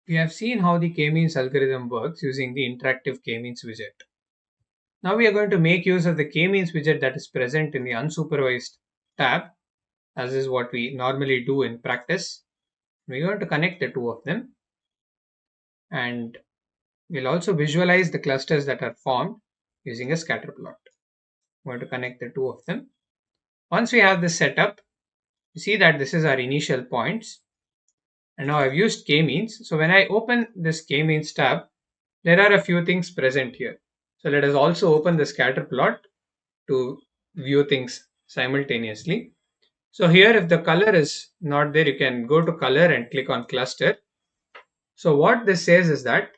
We have seen how the k-means algorithm works using the interactive k-means widget. Now we are going to make use of the k-means widget that is present in the unsupervised tab, as is what we normally do in practice. We're going to connect the two of them, and we'll also visualize the clusters that are formed using a scatter plot. I'm going to connect the two of them. Once we have this set up, you see that this is our initial points. And now I've used k-means. So when I open this k-means tab, there are a few things present here. So let us also open the scatter plot to view things simultaneously. So here, if the color is not there, you can go to color and click on cluster. So what this says is that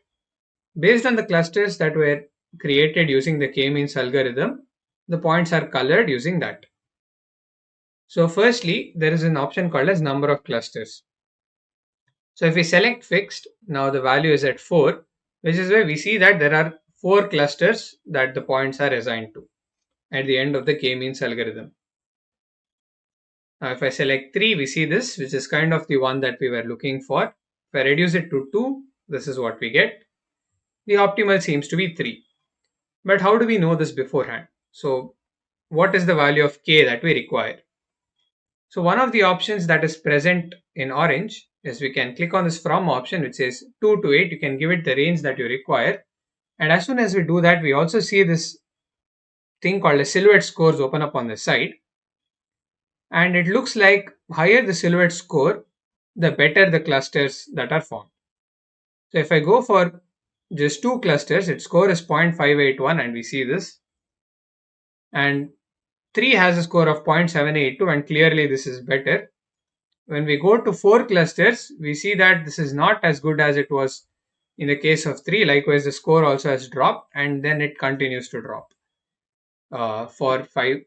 based on the clusters that were created using the k-means algorithm, the points are colored using that. So firstly, there is an option called as number of clusters. So if we select fixed, now the value is at 4, which is where we see that there are 4 clusters that the points are assigned to at the end of the k-means algorithm. Now if I select 3, we see this, which is kind of the one that we were looking for. If I reduce it to 2, this is what we get. The optimal seems to be 3. But how do we know this beforehand? So what is the value of k that we require? So one of the options that is present in orange is we can click on this from option which says 2 to 8. You can give it the range that you require. And as soon as we do that, we also see this thing called a silhouette scores open up on the side. And it looks like higher the silhouette score, the better the clusters that are formed. So if I go for just 2 clusters, its score is 0.581 and we see this. And 3 has a score of 0.782 and clearly this is better. When we go to 4 clusters, we see that this is not as good as it was in the case of 3. Likewise, the score also has dropped and then it continues to drop for 5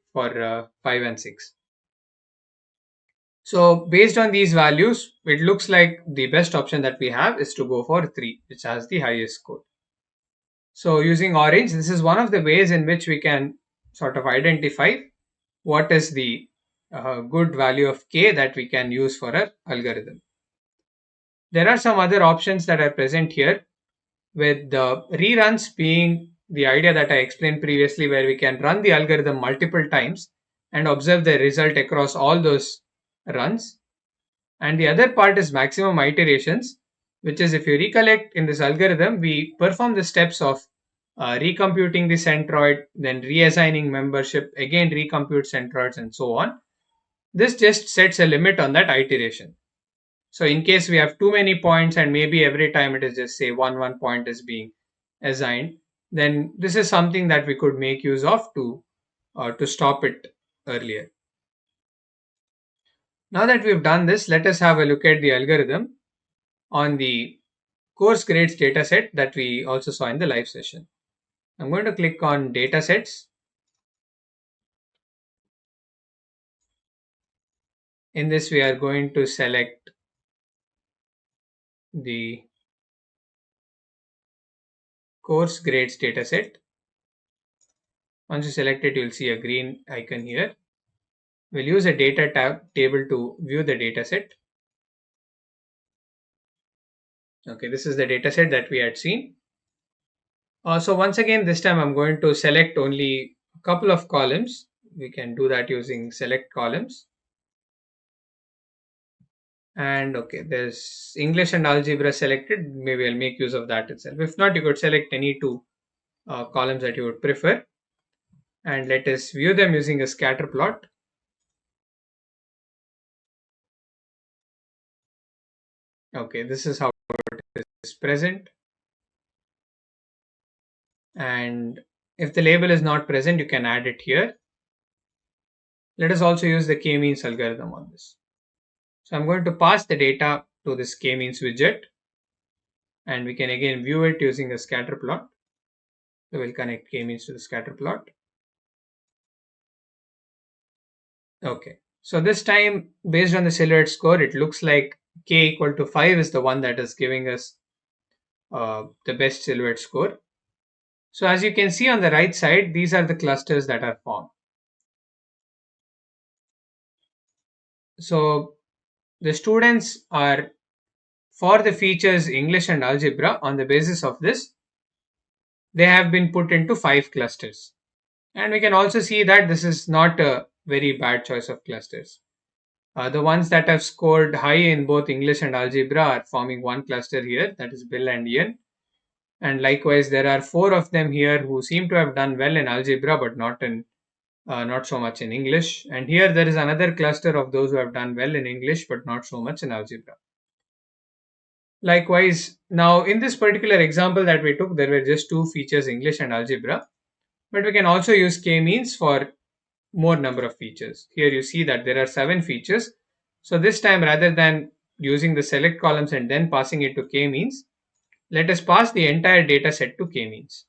and 6. So based on these values, it looks like the best option that we have is to go for 3, which has the highest score. So using orange, this is one of the ways in which we can sort of identify what is the good value of k that we can use for our algorithm. There are some other options that are present here, with the reruns being the idea that I explained previously, where we can run the algorithm multiple times and observe the result across all those runs. And the other part is maximum iterations, which is, if you recollect, in this algorithm, we perform the steps of recomputing the centroid, then reassigning membership, again recompute centroids, and so on. This just sets a limit on that iteration. So in case we have too many points and maybe every time it is just say one point is being assigned, then this is something that we could make use of to stop it earlier. Now that we've done this, let us have a look at the algorithm on the course grades dataset that we also saw in the live session. I'm going to click on datasets. In this, we are going to select the course grades dataset. Once you select it, you'll see a green icon here. We'll use a data table to view the dataset. Okay, this is the dataset that we had seen. So once again, this time I'm going to select only a couple of columns. We can do that using select columns. And okay, there's English and algebra selected. Maybe I'll make use of that itself. If not, you could select any two columns that you would prefer. And let us view them using a scatter plot. Okay, this is how it is present. And if the label is not present, you can add it here. Let us also use the k-means algorithm on this. So I'm going to pass the data to this k-means widget, and we can again view it using a scatter plot. So we'll connect k-means to the scatter plot. Okay, so this time, based on the silhouette score, it looks like k equal to 5 is the one that is giving us the best silhouette score. So as you can see on the right side, these are the clusters that are formed. So the students are for the features English and algebra, on the basis of this, they have been put into 5 clusters. And we can also see that this is not a very bad choice of clusters. The ones that have scored high in both English and algebra are forming one cluster here, that is Bill and Ian. And likewise, there are 4 of them here who seem to have done well in algebra but not so much in English. And here there is another cluster of those who have done well in English but not so much in algebra. Likewise, now in this particular example that we took, there were just 2 features, English and algebra. But we can also use k-means for more number of features. Here you see that there are 7 features. So this time, rather than using the select columns and then passing it to k-means, let us pass the entire data set to k-means.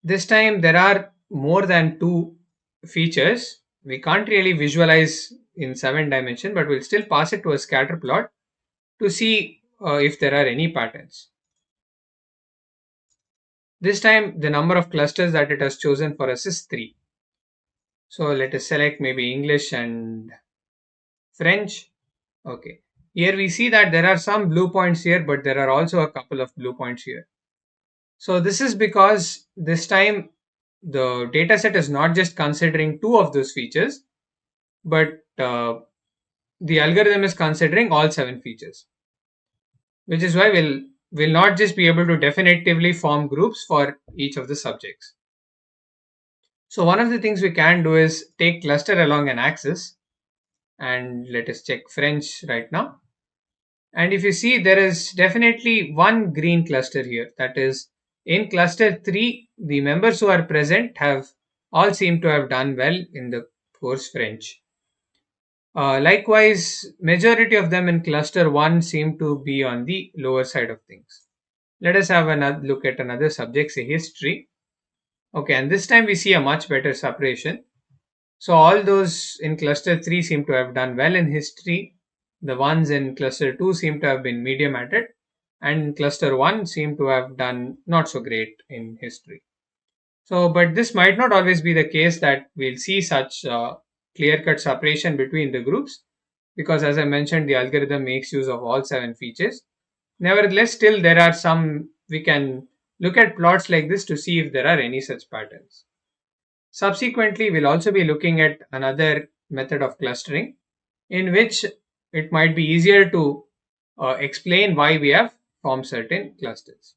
This time there are more than 2 features. We can't really visualize in 7 dimension, but we'll still pass it to a scatter plot to see if there are any patterns. This time the number of clusters that it has chosen for us is 3. So let us select maybe English and French. Okay. Here we see that there are some blue points here, but there are also a couple of blue points here. So this is because this time the dataset is not just considering 2 of those features, but the algorithm is considering all 7 features, which is why we'll not just be able to definitively form groups for each of the subjects. So one of the things we can do is take cluster along an axis, and let us check French right now. And if you see, there is definitely one green cluster here. That is, in cluster 3, the members who are present have all seem to have done well in the course French. Likewise, majority of them in cluster 1 seem to be on the lower side of things. Let us have another look at another subject, say history. Okay, and this time we see a much better separation. So all those in cluster 3 seem to have done well in history. The ones in cluster 2 seem to have been medium at it, and cluster 1 seem to have done not so great in history. So, but this might not always be the case that we'll see such clear-cut separation between the groups, because as I mentioned, the algorithm makes use of all 7 features. Nevertheless, still there are some, we can look at plots like this to see if there are any such patterns. Subsequently, we'll also be looking at another method of clustering in which it might be easier to explain why we have formed certain clusters.